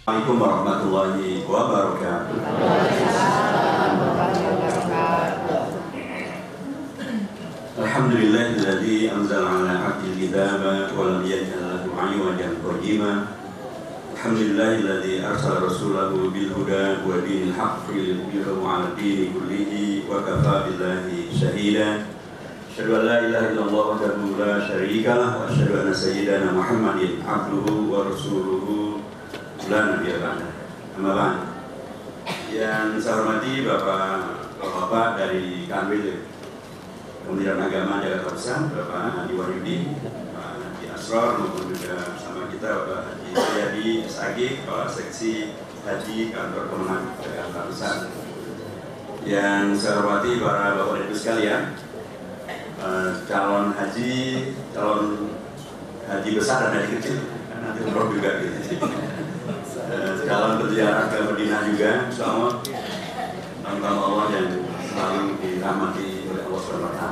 Assalamualaikum warahmatullahi wabarakatuh. Alhamdulillahilladzi anzala 'ala 'abdihi al-kitaba wa lam yaj'al lahu 'iwajan qayyima. Alhamdulillahilladzi arsala rasulahu bil huda wa dinil haqqi liyudhhirahu 'ala dini kullihi wa kafaa billahi shahida. Asyhadu an la ilaha illallah wahdahu la syarika lah wa asyhadu anna sayyidana Muhammadin 'abduhu wa rasuluhu la nabiyya ba'da. Amma ba'd. Yang saya hormati Bapak dari Kanwil Kementerian Agama Jakarta Pusat, Bapak Andi Wahyudi, Pak Haji Asror, maupun juga bersama kita Bapak Haji Suyadi SAG, Kepala Seksi Haji Kantor Kemenang Jakarta Pusat. Yang saya hormati para Bapak dan Ibu sekalian, calon haji besar dan haji kecil, kan nanti umroh juga gitu. Calon berziarah ke Madinah juga, insyaallah tanpa Allah yang selalu dirahmati oleh Allah SWT.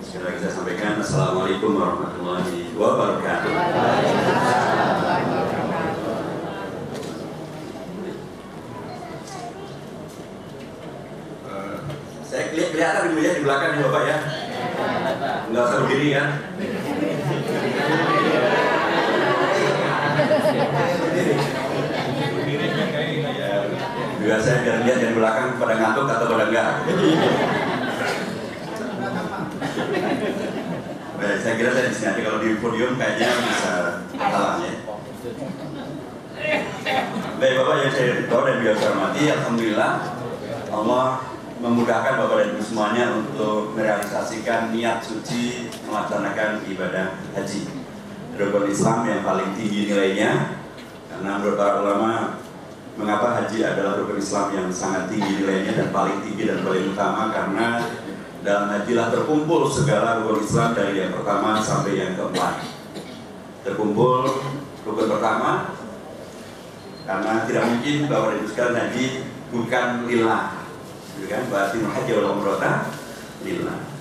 Sekali lagi saya sampaikan, Assalamualaikum warahmatullahi wabarakatuh. Saya kelihatan dulu ya di belakang ya Bapak ya. Nggak usah berdiri kan. Juga saya biar lihat dari belakang pada ngantuk atau pada enggak. Baik, saya kira saya di sini nanti kalau di podium kayaknya bisa halang ya. Baik Bapak yang saya tahu dan juga saya hormati, alhamdulillah Allah memudahkan Bapak dan Ibu semuanya untuk merealisasikan niat suci melaksanakan ibadah haji. Rukun Islam yang paling tinggi nilainya, karena menurut para ulama mengapa haji adalah rukun Islam yang sangat tinggi nilainya dan paling tinggi dan paling utama, karena dalam hajilah terkumpul segala rukun Islam dari yang pertama sampai yang keempat. Terkumpul rukun pertama, karena tidak mungkin bahwa dibuskan haji bukan lillah, kan? Batinul haji wal umrata lillah.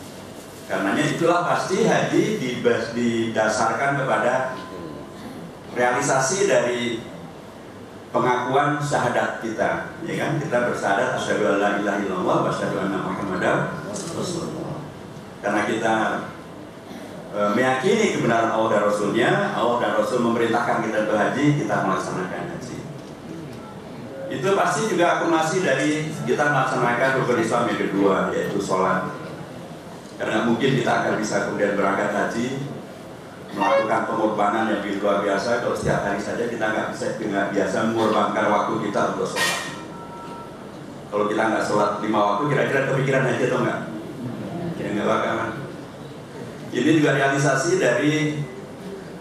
Karenanya itulah pasti haji didasarkan kepada realisasi dari pengakuan syahadat kita, ya kan? Kita bersyahadat asyhadu an la ilaha illallah wa asyhadu anna muhammadar rasulullah. Karena kita meyakini kebenaran Allah dan Rasulnya, Allah dan Rasul memerintahkan kita berhaji, kita melaksanakan haji. Itu pasti juga akumulasi dari kita melaksanakan rukun Islam yang kedua, yaitu sholat. Karena mungkin kita akan bisa kemudian berangkat haji, melakukan pengorbanan yang luar biasa. Kalau setiap hari saja kita nggak biasa mengorbankan waktu kita untuk sholat. Kalau kita nggak sholat 5 waktu, kira-kira kepikiran haji atau enggak? Kira nggak bakalan. Ini juga realisasi dari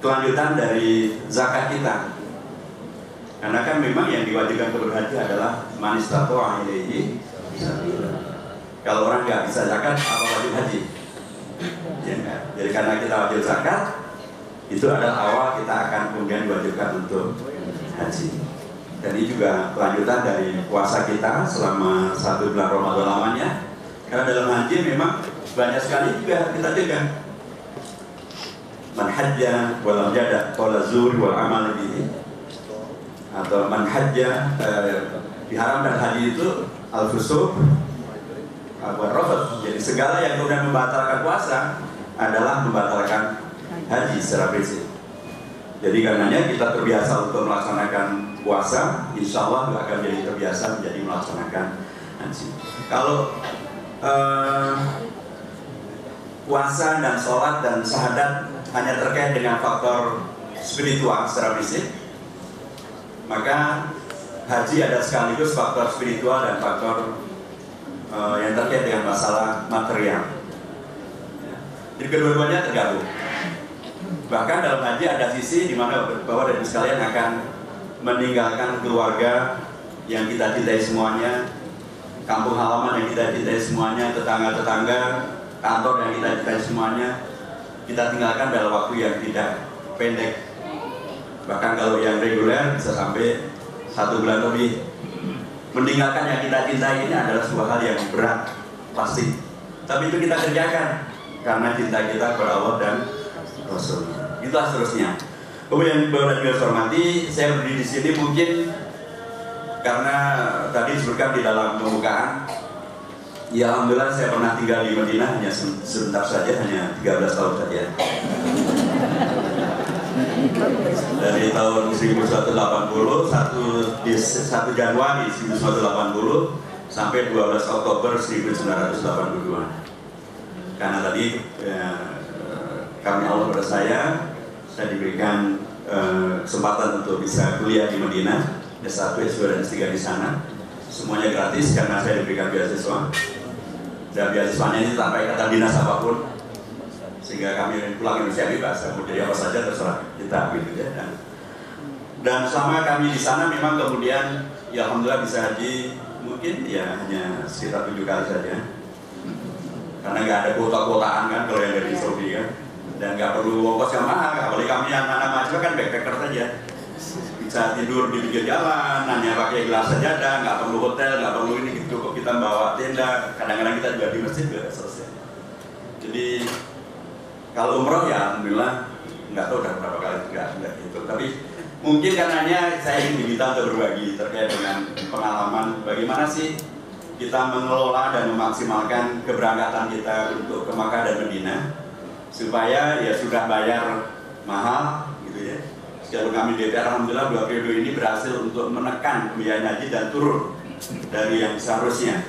kelanjutan dari zakat kita. Karena kan memang yang diwajibkan berhaji adalah man istata'a ilaihi sabila. Kalau orang nggak bisa zakat, apa wajib haji? Ya, jadi karena kita wajib zakat, itu adalah awal kita akan kemudian diwajibkan untuk haji. Dan ini juga kelanjutan dari puasa kita selama 1 bulan Ramadan lamanya. Karena dalam haji memang banyak sekali juga kita jaga. Man hajja wa lam yada' qala zur wal amal bihi. Atau man hajja, diharamkan haji itu al-fusuq buat rafat. Jadi segala yang kemudian membatalkan puasa adalah membatalkan haji secara prinsip. Jadi karenanya kita terbiasa untuk melaksanakan puasa, insya Allah akan jadi terbiasa menjadi melaksanakan haji. Kalau puasa dan sholat dan syahadat hanya terkait dengan faktor spiritual secara prinsip, maka haji ada sekaligus faktor spiritual dan faktor yang terkait dengan masalah material. Jadi kedua-duanya tergabung. Bahkan dalam haji ada sisi di mana Bapak dan Ibu sekalian akan meninggalkan keluarga yang kita cintai semuanya, kampung halaman yang kita cintai semuanya, tetangga-tetangga, kantor yang kita cintai semuanya, kita tinggalkan dalam waktu yang tidak pendek. Bahkan kalau yang reguler bisa sampai 1 bulan lebih. Meninggalkan yang kita cintai ini adalah sebuah hal yang berat, pasti. Tapi itu kita kerjakan karena cinta kita kepada Allah dan Rasul. Itulah seterusnya. Kemudian Bapak dan Ibu hormati, saya berdiri di sini mungkin karena tadi disebutkan di dalam pembukaan, ya alhamdulillah saya pernah tinggal di Madinah hanya sebentar saja, hanya 13 tahun saja. Dari tahun 1980, 1 Januari 1980 sampai 12 Oktober 1982. Karena tadi kami Allah pada saya diberikan kesempatan untuk bisa kuliah di Madinah, S1, S2 dan S3 di sana. Semuanya gratis karena saya diberikan beasiswa. Dan beasiswanya ini tanpa ikatan dinas apapun, sehingga kami pulang Indonesia bebas, mau jadi apa saja terserah kita gitu ya. Dan selama kami di sana memang kemudian ya alhamdulillah bisa haji mungkin ya hanya sekitar 7 kali saja. Karena nggak ada kuota-kuotaan kan kalau yang dari Saudi kan, dan nggak perlu ongkos yang mahal. Apalagi kami yang anak mahasiswa kan backpacker saja, bisa tidur di pinggir jalan, hanya pakai gelas sajadah, nggak perlu hotel, nggak perlu ini, cukup kita bawa tenda. Kadang-kadang kita juga di masjid juga selesai. Jadi kalau umroh ya alhamdulillah nggak tahu udah berapa kali nggak gitu. Tapi mungkin karenanya saya ingin diminta untuk berbagi terkait dengan pengalaman bagaimana sih kita mengelola dan memaksimalkan keberangkatan kita untuk ke Makkah dan Madinah, supaya ya sudah bayar mahal gitu ya. Sekarang kami DPR alhamdulillah 2 periode ini berhasil untuk menekan biaya haji dan turun dari yang seharusnya.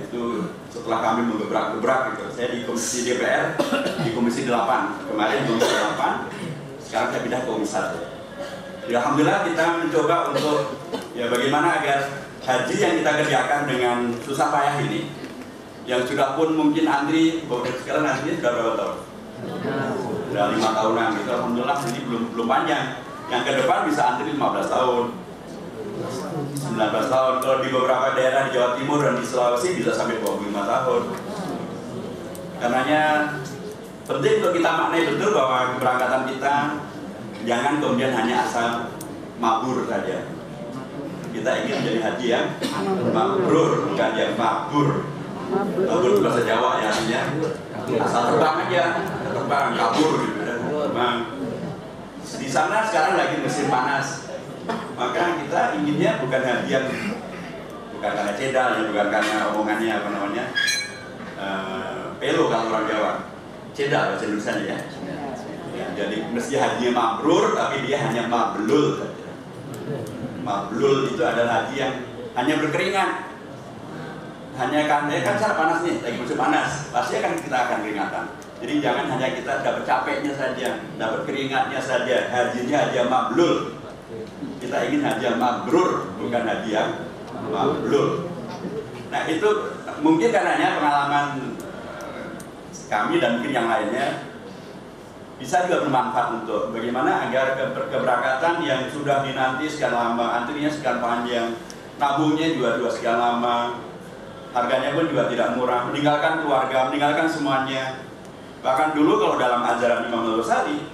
Itu setelah kami menggebrak-gebrak gitu. Saya di komisi DPR di komisi 8, kemarin komisi 8, sekarang saya pindah ke komisi 1. Ya alhamdulillah kita mencoba untuk ya bagaimana agar haji yang kita kerjakan dengan susah payah ini, yang sudah pun mungkin antri, sekarang antrinya sudah berapa tahun? Sudah 5 tahunan gitu, alhamdulillah ini belum panjang. Yang ke depan bisa antri 15 tahun, 19 tahun. Kalau di beberapa daerah di Jawa Timur dan di Sulawesi bisa sampai 25 tahun. Karenanya penting untuk kita maknai betul bahwa keberangkatan kita jangan kemudian hanya asal mabur saja. Kita ingin menjadi haji yang mabrur, bukan yang mabur. Mabur itu bahasa Jawa ya, artinya asal terbang aja, terbang, kabur gitu ya. Terbang. Di sana sekarang lagi musim panas, maka kita inginnya bukan haji yang bukan karena cedal, ya, bukan karena omongannya apa namanya pelo kalau orang Jawa, cedal bahasa Indonesia ya. Jadi mesti haji mabrur, tapi dia hanya mablul saja. Mablul itu adalah haji yang hanya berkeringat, hanya kan sana panas nih, lagi musim panas, pasti akan kita akan keringatan. Jadi jangan hanya kita dapat capeknya saja, dapat keringatnya saja. Hajinya haji yang mablul. Kita ingin haji yang mabrur, bukan haji yang mablul. Nah itu mungkin karenanya pengalaman kami dan mungkin yang lainnya bisa juga bermanfaat untuk bagaimana agar keberangkatan yang sudah dinanti sekian lama, antrinya sekian panjang, nabungnya juga sekian lama, harganya pun juga tidak murah, meninggalkan keluarga, meninggalkan semuanya. Bahkan dulu kalau dalam ajaran Imam Al-Ghazali,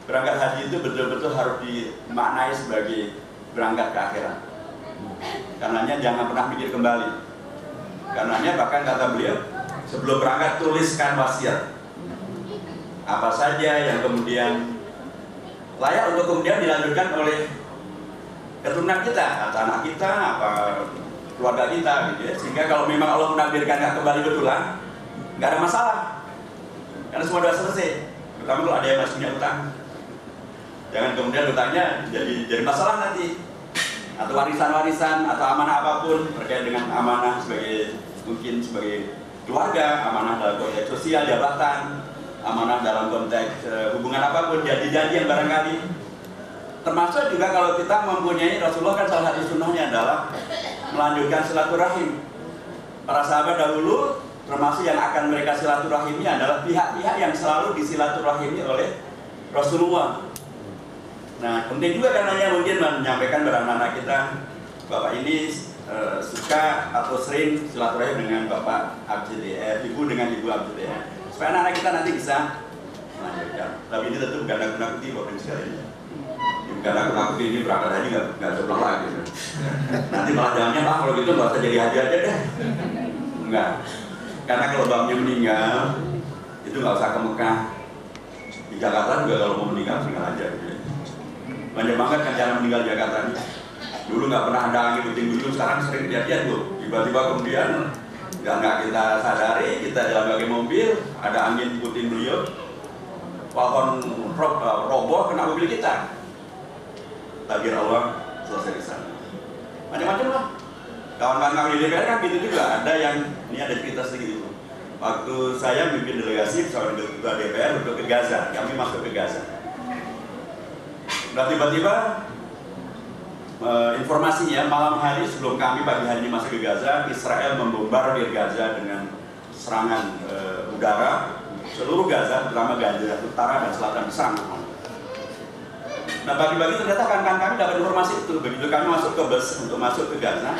berangkat haji itu betul-betul harus dimaknai sebagai berangkat ke akhirat. Karenanya jangan pernah mikir kembali. Karenanya bahkan kata beliau, sebelum berangkat tuliskan wasiat. Apa saja yang kemudian layak untuk kemudian dilanjutkan oleh keturunan kita, atau anak kita, apa keluarga kita gitu ya. Sehingga kalau memang Allah menakdirkan nggak kembali betulan, nggak ada masalah. Karena semua sudah selesai. Terutama kalau ada yang masih punya utang. Jangan kemudian utangnya jadi masalah nanti. Atau warisan-warisan atau amanah apapun terkait dengan amanah mungkin sebagai keluarga, amanah dalam konteks sosial, jabatan, amanah dalam konteks hubungan apapun, janji-janji yang barangkali. Termasuk juga kalau kita mempunyai, Rasulullah kan salah satu sunnahnya adalah melanjutkan silaturahim. Para sahabat dahulu termasuk yang akan mereka silaturahimi adalah pihak-pihak yang selalu disilaturahimi oleh Rasulullah. Nah penting juga karenanya mungkin menyampaikan kepada anak-anak kita, Bapak ini suka atau sering silaturahim dengan Bapak ABCDR, Ibu dengan Ibu ABCDR, supaya anak-anak kita nanti bisa melanjutkan. Tapi ini tentu bukan nakut-nakuti Bapak sekalian. Bukan nakut-nakuti ini berangkat haji nggak sebelah lagi. Nanti malah jalannya Pak kalau gitu nggak usah jadi haji aja deh. Enggak. Karena kalau bapaknya meninggal itu nggak usah ke Mekah. Di Jakarta juga kalau mau meninggal tinggal aja gitu. Banyak banget kan cara meninggal Jakarta ini. Dulu nggak pernah ada angin puting beliung, sekarang sering kejadian tuh. Tiba-tiba kemudian nggak kita sadari, kita jalan pakai mobil, ada angin puting beliung, pohon roboh kena mobil kita. Takdir Allah selesai di sana. Macam-macam lah. Kawan-kawan kami di DPR kan gitu juga. Ada yang ini ada cerita sedikit itu. Waktu saya memimpin delegasi bersama dengan ketua DPR untuk ke Gaza, kami masuk ke Gaza. Dan tiba-tiba informasinya malam hari sebelum kami pagi hari ini masuk ke Gaza, Israel membombardir Gaza dengan serangan udara seluruh Gaza, terutama Gaza utara dan selatan diserang. Nah pagi-pagi ternyata kan kami dapat informasi itu. Begitu kami masuk ke bus untuk masuk ke Gaza,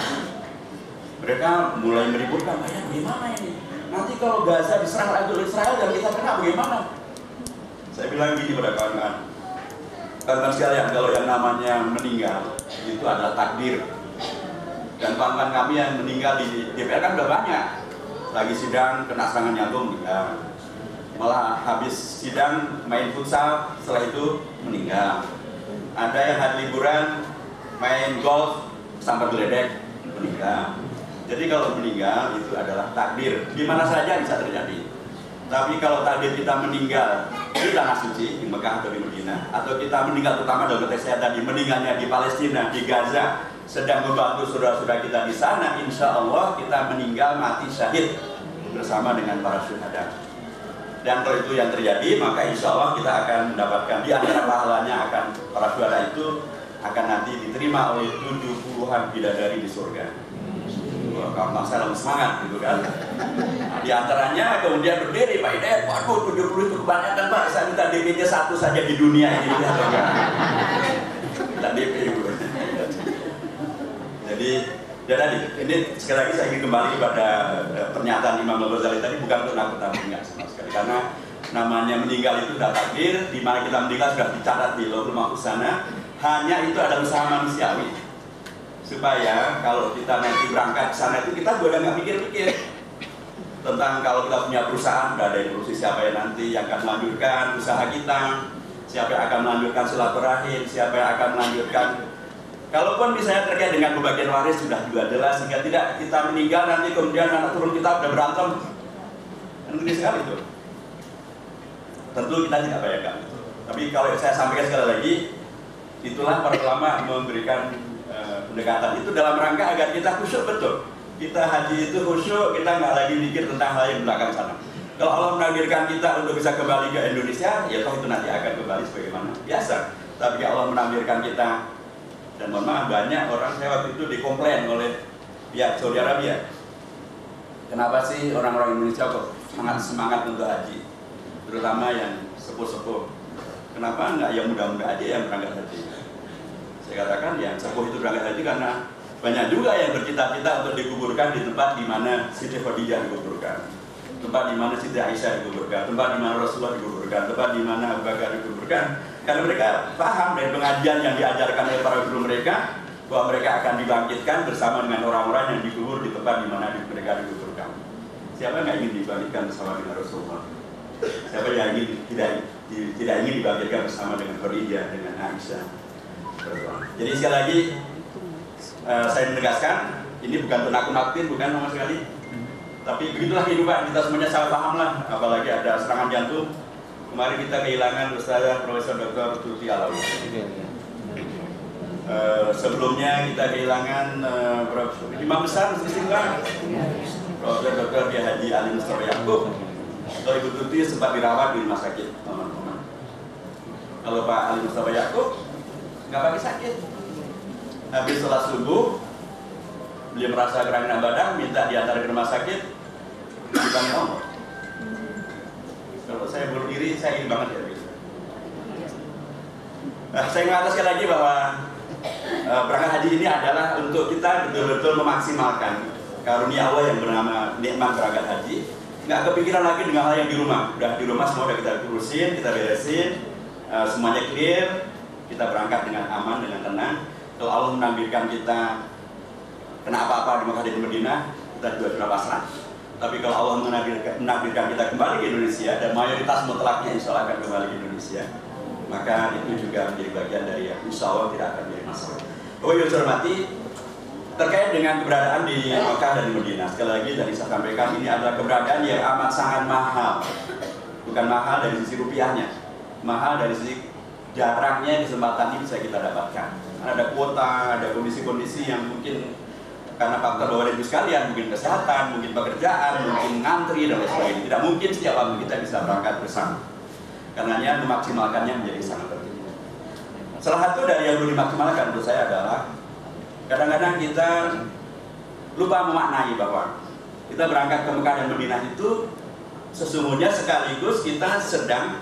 mereka mulai meributkan, bagaimana ini? Nanti kalau Gaza diserang lagi oleh Israel dan kita kena bagaimana? Saya bilang gini pada kawan-kawan, kawan-kawan sekalian, kalau yang namanya meninggal itu adalah takdir. Dan kawan-kawan kami yang meninggal di DPR kan udah banyak. Lagi sidang kena serangan jantung meninggal. Malah habis sidang main futsal, setelah itu meninggal. Ada yang hari liburan main golf sampai geledek meninggal. Jadi kalau meninggal itu adalah takdir. Di mana saja bisa terjadi. Tapi kalau takdir kita meninggal di tanah suci, di Mekah atau di Madinah, atau kita meninggal terutama dalam konteks saya tadi, meninggalnya di Palestina, di Gaza, sedang membantu saudara-saudara kita di sana, insya Allah kita meninggal mati syahid bersama dengan para syuhada. Dan kalau itu yang terjadi, maka insya Allah kita akan mendapatkan di antara pahalanya akan para syuhada itu akan nanti diterima oleh 70-an bidadari di surga. Kawan bangsa dalam semangat gitu kan. Nah, di antaranya kemudian berdiri Pak Hidayat, waduh 70 itu kebanyakan Pak, saya minta DP-nya 1 saja di dunia ini. Minta DP itu. Jadi ini sekali lagi saya ingin kembali kepada pernyataan Imam Al-Ghazali tadi, bukan untuk nakut-nakut enggak sama sekali, karena namanya meninggal itu sudah takdir, di mana kita meninggal sudah dicatat di Lauhul Mahfuz sana. Hanya itu ada usaha manusiawi supaya kalau kita nanti berangkat ke sana itu kita juga nggak mikir-mikir tentang kalau kita punya perusahaan, udah ada yang ngurusi siapa yang nanti yang akan melanjutkan usaha kita, siapa yang akan melanjutkan silaturahim, siapa yang akan melanjutkan. Kalaupun misalnya terkait dengan pembagian waris sudah juga jelas, sehingga tidak kita meninggal nanti kemudian anak turun kita udah berantem, kan ngeri sekali itu. Tentu kita tidak bayangkan itu. Tapi kalau saya sampaikan sekali lagi, itulah para ulama memberikan pendekatan itu dalam rangka agar kita khusyuk betul. Kita haji itu khusyuk, kita nggak lagi mikir tentang hal yang belakang sana. Kalau Allah menakdirkan kita untuk bisa kembali ke Indonesia, ya toh itu nanti akan kembali sebagaimana biasa. Tapi kalau Allah menakdirkan kita, dan mohon maaf banyak orang saya waktu itu dikomplain oleh pihak Saudi Arabia. Kenapa sih orang-orang Indonesia kok sangat semangat untuk haji, terutama yang sepuh-sepuh? Kenapa nggak yang muda-muda aja yang berangkat haji? Saya katakan yang sepuh itu berangkat haji karena banyak juga yang bercita-cita untuk dikuburkan di tempat di mana Siti Khadijah dikuburkan, tempat di mana Siti Aisyah dikuburkan, tempat di mana Rasulullah dikuburkan, tempat di mana Abu Bakar dikuburkan. Karena mereka paham dari pengajian yang diajarkan oleh para guru mereka bahwa mereka akan dibangkitkan bersama dengan orang-orang yang dikubur di tempat di mana mereka dikuburkan. Siapa yang ingin dibangkitkan bersama dengan Rasulullah? Siapa yang tidak ingin dibangkitkan bersama dengan Khadijah, dengan Aisyah? Jadi sekali lagi saya menegaskan, ini bukan untuk nakut-nakutin, bukan sama sekali. Tapi begitulah kehidupan, kita semuanya salah paham lah. Apalagi ada serangan jantung. Kemarin kita kehilangan Ustazah Profesor Dr. Tuti Alawi. Sebelumnya kita kehilangan Imam Besar Istiqlal, Profesor Dr. Haji Ali Mustafa Yaakob. Kalau Ibu Tuti sempat dirawat di rumah sakit, teman-teman. Kalau Pak Ali Mustafa Yaakob nggak pakai sakit. Habis sholat subuh, beliau merasa kerangan badan, minta diantar ke rumah sakit, dipanggil Allah. Kalau saya bunuh diri, saya ingin banget ya gitu. Saya mengatakan lagi bahwa berangkat haji ini adalah untuk kita betul-betul memaksimalkan karunia Allah yang bernama nikmat berangkat haji. Nggak kepikiran lagi dengan hal yang di rumah. Udah di rumah semua udah kita urusin, kita beresin, semuanya clear. Kita berangkat dengan aman, dengan tenang. Kalau Allah menakdirkan kita kena apa-apa di Mekah dan di Madinah, kita juga sudah pasrah. Tapi kalau Allah menakdirkan kita kembali ke Indonesia, dan mayoritas mutlaknya insya Allah akan kembali ke Indonesia, maka itu juga menjadi bagian dari yang insya Allah tidak akan menjadi masalah. Oh ya, hormati, terkait dengan keberadaan di Mekah dan di Madinah, sekali lagi tadi saya sampaikan ini adalah keberadaan yang amat sangat mahal. Bukan mahal dari sisi rupiahnya, mahal dari sisi jarangnya kesempatan ini bisa kita dapatkan. Ada kuota, ada kondisi-kondisi yang mungkin karena faktor bahwa ibu sekalian, mungkin kesehatan, mungkin pekerjaan, mungkin ngantri dan lain sebagainya. Tidak mungkin setiap waktu kita bisa berangkat bersama. Karenanya memaksimalkannya menjadi sangat penting. Salah satu dari yang perlu dimaksimalkan menurut saya adalah kadang-kadang kita lupa memaknai bahwa kita berangkat ke Mekah dan Madinah itu sesungguhnya sekaligus kita sedang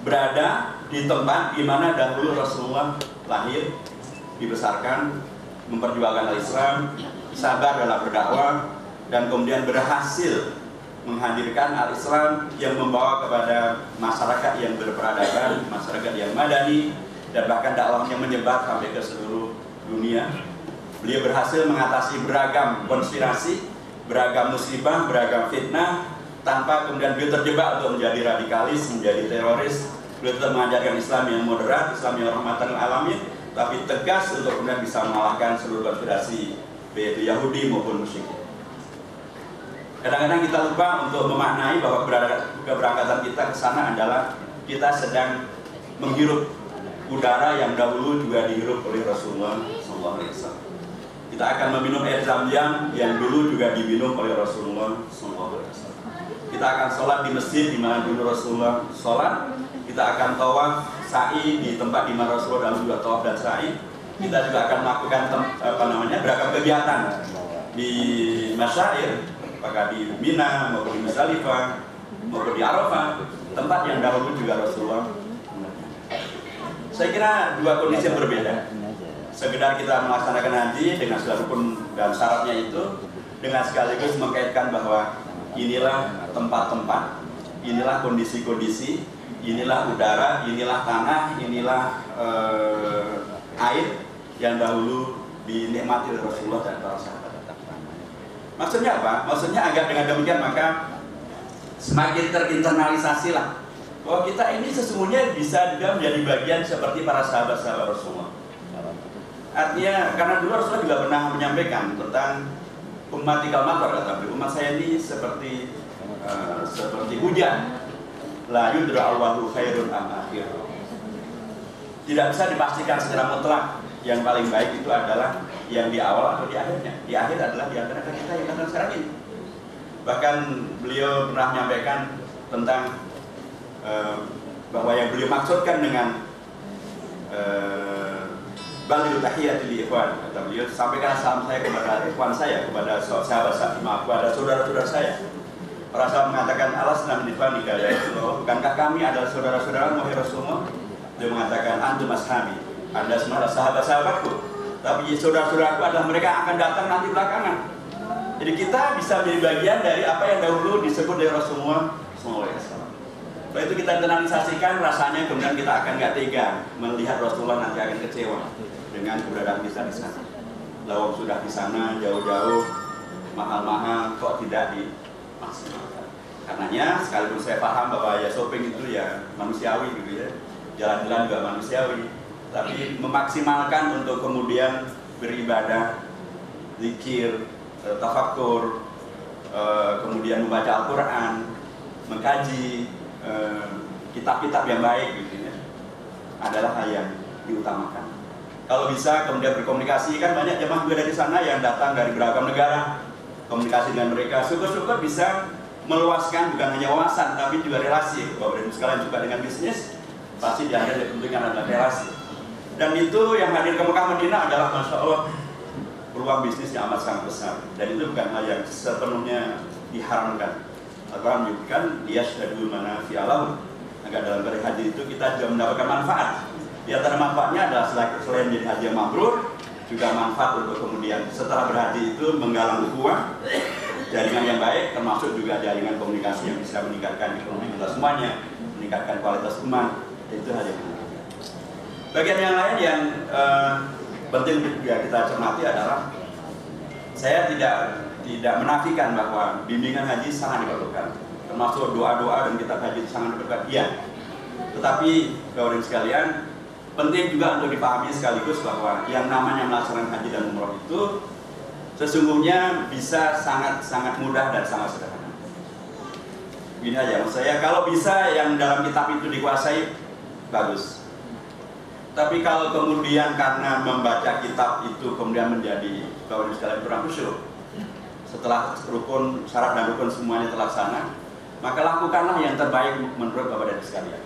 berada di tempat di mana dahulu Rasulullah lahir, dibesarkan, memperjuangkan al-Islam, sabar dalam berdakwah, dan kemudian berhasil menghadirkan al-Islam yang membawa kepada masyarakat yang berperadaban, masyarakat yang madani, dan bahkan dakwahnya menyebar sampai ke seluruh dunia. Beliau berhasil mengatasi beragam konspirasi, beragam musibah, beragam fitnah, tanpa kemudian beliau terjebak untuk menjadi radikalis, menjadi teroris. Beliau tetap mengajarkan Islam yang moderat, Islam yang rahmatan lil alamin, tapi tegas untuk kemudian bisa mengalahkan seluruh konspirasi, yaitu Yahudi maupun musyrik. Kadang-kadang kita lupa untuk memaknai bahwa keberangkatan kita ke sana adalah kita sedang menghirup udara yang dahulu juga dihirup oleh Rasulullah SAW. Kita akan meminum air Zam-Zam yang dulu juga diminum oleh Rasulullah SAW. Kita akan sholat di masjid di mana dulu Rasulullah sholat. Kita akan tawaf sa'i di tempat di mana Rasulullah dalam juga tawaf dan sa'i. Kita juga akan melakukan beragam kegiatan di masyair, apakah di Mina maupun di Muzdalifah maupun di Arafah, tempat yang dahulu juga Rasulullah. Saya kira dua kondisi yang berbeda. Sekedar kita melaksanakan haji dengan segala rukun dan syaratnya itu, dengan sekaligus mengkaitkan bahwa inilah tempat-tempat, inilah kondisi-kondisi, inilah udara, inilah tanah, inilah air yang dahulu dinikmati oleh Rasulullah dan para sahabat. Maksudnya apa? Maksudnya agar dengan demikian maka semakin terinternalisasi lah bahwa kita ini sesungguhnya bisa juga menjadi bagian seperti para sahabat-sahabat Rasulullah. Artinya karena dulu Rasulullah juga pernah menyampaikan tentang ummatikal matar, kata beliau, umat saya ini seperti hujan, la yudra awwalu khairun am akhir. Tidak bisa dipastikan secara mutlak yang paling baik itu adalah yang di awal atau di akhirnya. Di akhir adalah di antara kita yang akan sekarang ini. Bahkan beliau pernah menyampaikan tentang bahwa yang beliau maksudkan dengan balil tahiyati li ikhwan, kata beliau, sampaikan salam saya kepada ikhwan saya, kepada sahabat saya, maaf, kepada saudara-saudara saya. Para sahabat mengatakan alasna min ikhwanika ya Rasulullah, bukankah kami adalah saudara-saudara wahai Rasulullah? Dia mengatakan antum ashabi, Anda semua adalah sahabat-sahabatku, tapi saudara-saudaraku adalah mereka yang akan datang nanti belakangan. Jadi kita bisa menjadi bagian dari apa yang dahulu disebut dari Rasulullah SAW. Setelah itu kita internalisasikan, rasanya kemudian kita akan gak tega melihat Rasulullah nanti akan kecewa dengan keberadaan kita di sana. Lawang sudah di sana jauh-jauh, mahal-mahal, kok tidak dimaksimalkan. Karenanya sekalipun saya paham bahwa ya shopping itu ya manusiawi gitu ya, jalan-jalan juga manusiawi, tapi memaksimalkan untuk kemudian beribadah, zikir, tafakkur, kemudian membaca Al-Quran, mengkaji kitab-kitab yang baik gitu ya, adalah hal yang diutamakan. Kalau bisa kemudian berkomunikasi, kan banyak jemaah juga dari sana yang datang dari beragam negara, komunikasi dengan mereka, syukur-syukur bisa meluaskan bukan hanya wawasan tapi juga relasi. Bapak Ibu sekalian juga dengan bisnis pasti di akhir dipentingkan adalah relasi. Dan itu yang hadir ke Mekah Madinah adalah Masya Allah peluang bisnis yang amat sangat besar. Dan itu bukan hal yang sepenuhnya diharamkan. Al-Quran menyebutkan dia syahadu mana fi'alahu, agar dalam beribadah haji itu kita juga mendapatkan manfaat. Di antara manfaatnya adalah selain menjadi haji yang mabrur, juga manfaat untuk kemudian setelah berhaji itu menggalang ukhuwah, jaringan yang baik, termasuk juga jaringan komunikasi yang bisa meningkatkan ekonomi kita semuanya, meningkatkan kualitas umat. Itu hal yang penting. Bagian yang lain yang penting juga kita cermati adalah saya tidak menafikan bahwa bimbingan haji sangat diperlukan, termasuk doa-doa dan kitab haji sangat diperlukan. Iya, Tetapi Bapak Ibu sekalian, penting juga untuk dipahami sekaligus bahwa yang namanya melaksanakan haji dan umroh itu sesungguhnya bisa sangat mudah dan sangat sederhana. Gini aja, maksud saya, kalau bisa yang dalam kitab itu dikuasai, bagus. Tapi kalau kemudian karena membaca kitab itu kemudian menjadi Bapak Ibu sekalian kurang khusyuk, setelah rukun, syarat dan rukun semuanya terlaksana, maka lakukanlah yang terbaik menurut Bapak dan Ibu sekalian.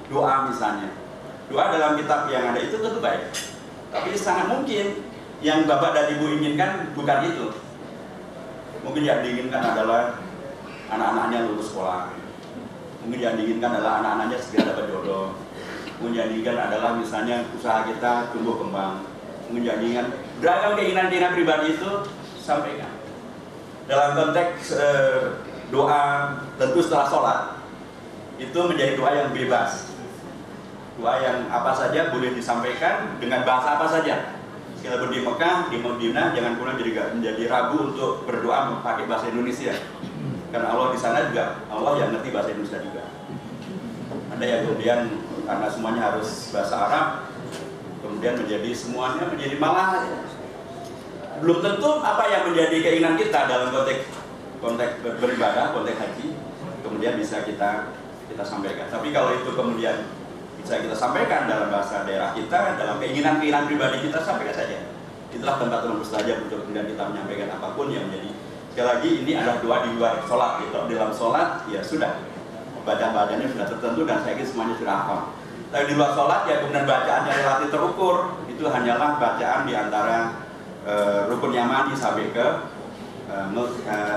Doa misalnya, doa dalam kitab yang ada itu tentu baik, tapi sangat mungkin yang Bapak dan Ibu inginkan bukan itu. Mungkin yang diinginkan adalah anak-anaknya lulus sekolah, mungkin yang diinginkan adalah anak-anaknya segera dapat jodoh, mungkin yang diinginkan adalah misalnya usaha kita tumbuh kembang, mungkin yang diinginkan beragam keinginan-keinginan pribadi itu sampaikan. Dalam konteks doa tentu setelah sholat itu menjadi doa yang bebas, doa yang apa saja boleh disampaikan dengan bahasa apa saja. Sekalipun di Mekah, di Madinah, jangan pernah menjadi ragu untuk berdoa pakai bahasa Indonesia, karena Allah di sana juga Allah yang ngerti bahasa Indonesia juga. Ada yang kemudian karena semuanya harus bahasa Arab, kemudian menjadi semuanya menjadi malah belum tentu apa yang menjadi keinginan kita dalam konteks beribadah, konteks haji, kemudian bisa kita sampaikan. Tapi kalau itu kemudian bisa kita sampaikan dalam bahasa daerah kita, dalam keinginan-keinginan pribadi kita, sampaikan saja. Itulah tempat berstajab untuk kemudian kita menyampaikan apapun yang menjadi. Sekali lagi ini adalah doa di luar sholat. Itu dalam sholat ya sudah, bacaan-bacaannya sudah tertentu dan saya kira semuanya sudah hafal. Tapi di luar sholat ya kemudian bacaannya relatif terukur. Itu hanyalah bacaan di antara rukun yamani sampai ke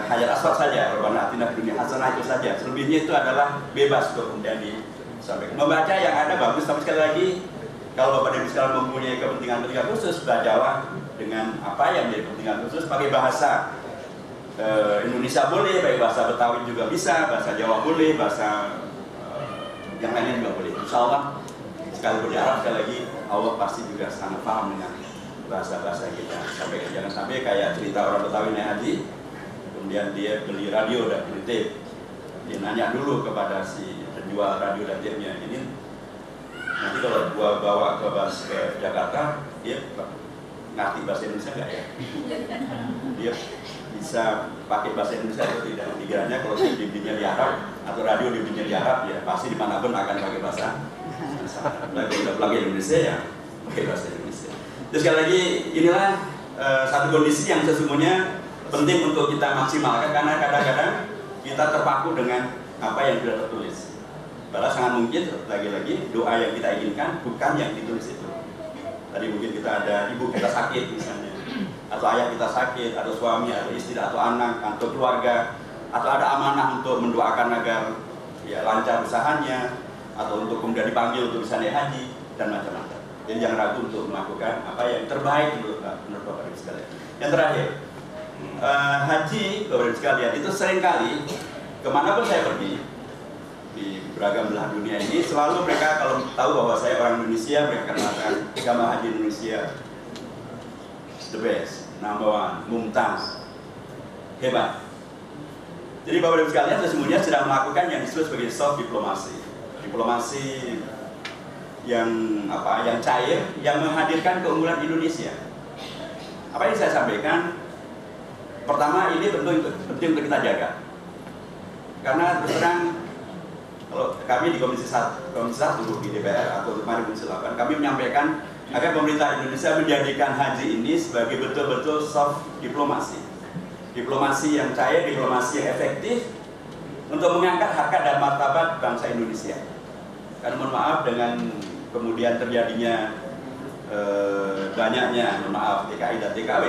Hajar Aswad saja, Rabbana atina fid dunya hasanah itu saja. Selebihnya itu adalah bebas untuk kemudian disampaikan. Membaca yang ada bagus, tapi sekali lagi kalau Bapak dan Ibu sekalian mempunyai kepentingan khusus, bacalah dengan apa yang menjadi kepentingan khusus, pakai bahasa Indonesia boleh, pakai bahasa Betawi juga bisa, bahasa Jawa boleh, bahasa yang lainnya juga boleh. Insya Allah sekali berharap sekali lagi Allah pasti juga sangat paham dengan bahasa-bahasa kita sampaikan. Jangan sampai kayak cerita orang Betawi naik haji, kemudian dia beli radio dan beli tape, dia nanya dulu kepada si penjual radio dan tape-nya, ini nanti kalau gua bawa ke Jakarta, dia ngerti bahasa Indonesia nggak ya? Dia bisa pakai bahasa Indonesia atau tidak? Dikiranya kalau dibelinya di Arab atau radio dibelinya di Arab, ya pasti dimanapun akan pakai bahasa Indonesia ya pakai bahasa Indonesia. Terus sekali lagi inilah satu kondisi yang sesungguhnya penting untuk kita maksimalkan, karena kadang-kadang kita terpaku dengan apa yang sudah tertulis. Padahal sangat mungkin lagi-lagi doa yang kita inginkan bukan yang ditulis itu. Tadi mungkin kita ada ibu kita sakit misalnya, atau ayah kita sakit, atau suami, atau istri, atau anak, atau keluarga, atau ada amanah untuk mendoakan agar ya lancar usahanya, atau untuk kemudian dipanggil untuk bisa naik haji dan macam-macam. Jadi jangan ragu untuk melakukan apa yang terbaik menurut Bapak Ibu sekalian. Yang terakhir, haji Bapak Ibu sekalian itu seringkali kemanapun saya pergi di beragam belahan dunia ini, selalu mereka kalau tahu bahwa saya orang Indonesia, mereka akan mengatakan jamaah haji Indonesia the best, number one, mumtaz, hebat. Jadi Bapak Ibu sekalian sesungguhnya sedang melakukan yang disebut sebagai soft diplomasi, diplomasi yang cair, yang menghadirkan keunggulan Indonesia. Apa yang saya sampaikan? Pertama, ini penting untuk kita jaga. Karena terus terang, kalau kami di Komisi 1 di DPR atau kemarin Komisi 8, kami menyampaikan agar pemerintah Indonesia menjadikan haji ini sebagai betul-betul soft diplomasi. Diplomasi yang cair, diplomasi yang efektif untuk mengangkat harkat dan martabat bangsa Indonesia. Karena mohon maaf dengan kemudian terjadinya banyaknya TKI dan TKW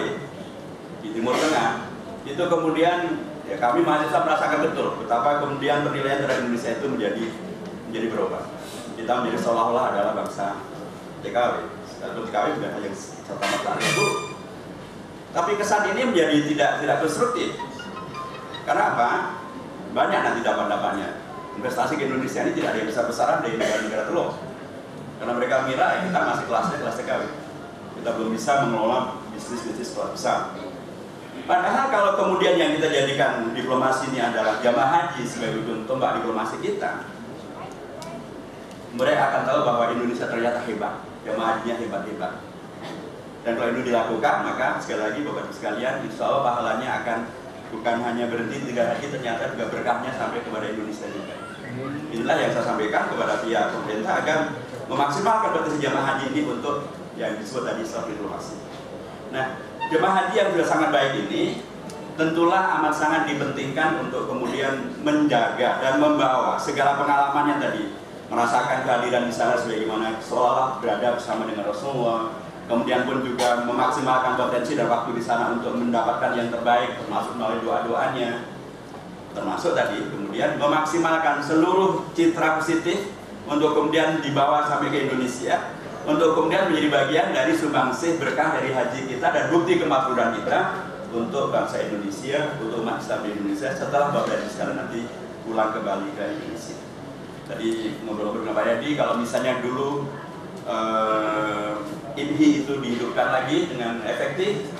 di Timur Tengah, itu kemudian ya kami mahasiswa merasakan betul betapa kemudian penilaian terhadap Indonesia itu menjadi berubah. Kita menjadi seolah-olah adalah bangsa TKW. Lalu TKW bukan hanya serta-merta itu, tapi kesan ini menjadi tidak konstruktif. Karena apa? Banyak nanti dapat-dapatnya. Investasi ke Indonesia ini tidak ada yang besar-besaran dari negara-negara telur. Karena mereka mengira kita masih kelas TKW. Kita belum bisa mengelola bisnis-bisnis kelas besar. Padahal kalau kemudian yang kita jadikan diplomasi ini adalah jamaah haji sebagai ujung tombak diplomasi kita, mereka akan tahu bahwa Indonesia ternyata hebat, jemaah hajinya hebat-hebat. Dan kalau itu dilakukan, maka sekali lagi Bapak Ibu sekalian, insya Allah pahalanya akan bukan hanya berhenti 3 haji, ternyata juga berkahnya sampai kepada Indonesia juga. Inilah yang saya sampaikan kepada pihak pemerintah agar memaksimalkan potensi jemaah haji ini untuk yang disebut tadi stabilisasi. Nah, jemaah haji yang sudah sangat baik ini tentulah amat sangat dipentingkan untuk kemudian menjaga dan membawa segala pengalamannya tadi, merasakan kehadiran di sana sebagaimana seolah berada bersama dengan Rasulullah. Kemudian pun juga memaksimalkan potensi dan waktu di sana untuk mendapatkan yang terbaik, termasuk melalui doa-doanya. Termasuk tadi kemudian memaksimalkan seluruh citra positif untuk kemudian dibawa sampai ke Indonesia, untuk kemudian menjadi bagian dari sumbangsih berkah dari haji kita dan bukti kemakmuran kita untuk bangsa Indonesia, untuk umat Islam di Indonesia setelah Bapak Ibu sekalian nanti pulang kembali ke Indonesia. Tadi ngobrol-ngobrol dengan Pak Yadi, kalau misalnya dulu IMHI itu dihidupkan lagi dengan efektif,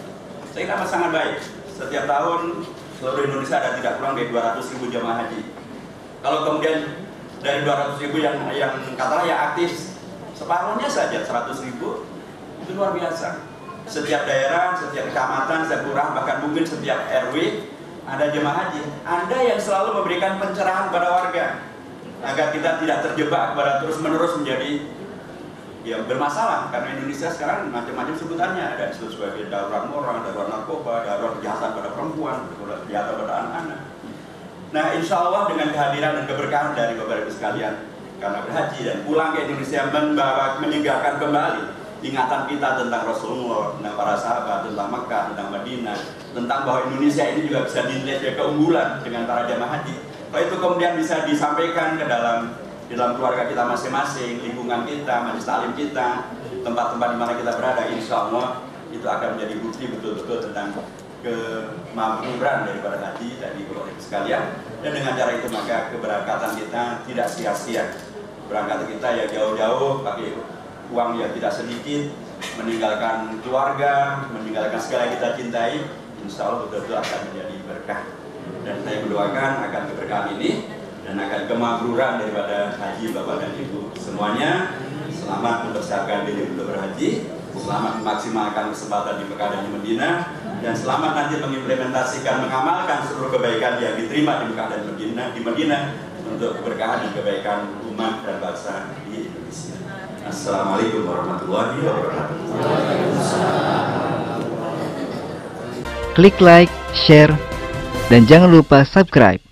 saya kira sangat baik. Setiap tahun seluruh Indonesia ada tidak kurang dari 200.000 jemaah haji. Kalau kemudian dari 200.000 yang katakanlah yang aktif, separuhnya saja 100.000, itu luar biasa. Setiap daerah, setiap kecamatan, setiap kelurahan, bahkan mungkin setiap RW ada jemaah haji. Ada yang selalu memberikan pencerahan kepada warga agar kita tidak terjebak kepada terus-menerus menjadi yang bermasalah, karena Indonesia sekarang macam-macam sebutannya, ada disebut sebagai darurat moral, darurat narkoba, darurat kejahatan pada perempuan, darurat kejahatan pada anak-anak. Nah, insya Allah dengan kehadiran dan keberkahan dari Bapak Ibu sekalian karena berhaji dan pulang ke Indonesia meninggalkan kembali ingatan kita tentang Rasulullah, tentang para sahabat, tentang Mekah, tentang Madinah, tentang bahwa Indonesia ini juga bisa dinilai sebagai keunggulan dengan para jamaah haji. Kalau itu kemudian bisa disampaikan ke dalam keluarga kita masing-masing, lingkungan kita, majelis taklim kita, tempat-tempat di mana kita berada, insya Allah itu akan menjadi bukti betul-betul tentang kemakmuran daripada haji dari Bapak Ibu sekalian. Dan dengan cara itu maka keberangkatan kita tidak sia-sia. Berangkat kita ya jauh-jauh pakai uang yang tidak sedikit, meninggalkan keluarga, meninggalkan segala yang kita cintai, insya Allah betul-betul akan menjadi berkah. Dan saya mendoakan akan keberkahan ini dan akan kemakmuran daripada haji Bapak dan Ibu semuanya. Selamat mempersiapkan diri untuk berhaji, selamat memaksimalkan kesempatan di Mekah dan di Madinah, dan selamat nanti mengimplementasikan, mengamalkan seluruh kebaikan yang diterima di Mekah dan di Madinah untuk keberkahan dan kebaikan umat dan bangsa di Indonesia. Assalamualaikum warahmatullahi wabarakatuh. Klik like, share, dan jangan lupa subscribe.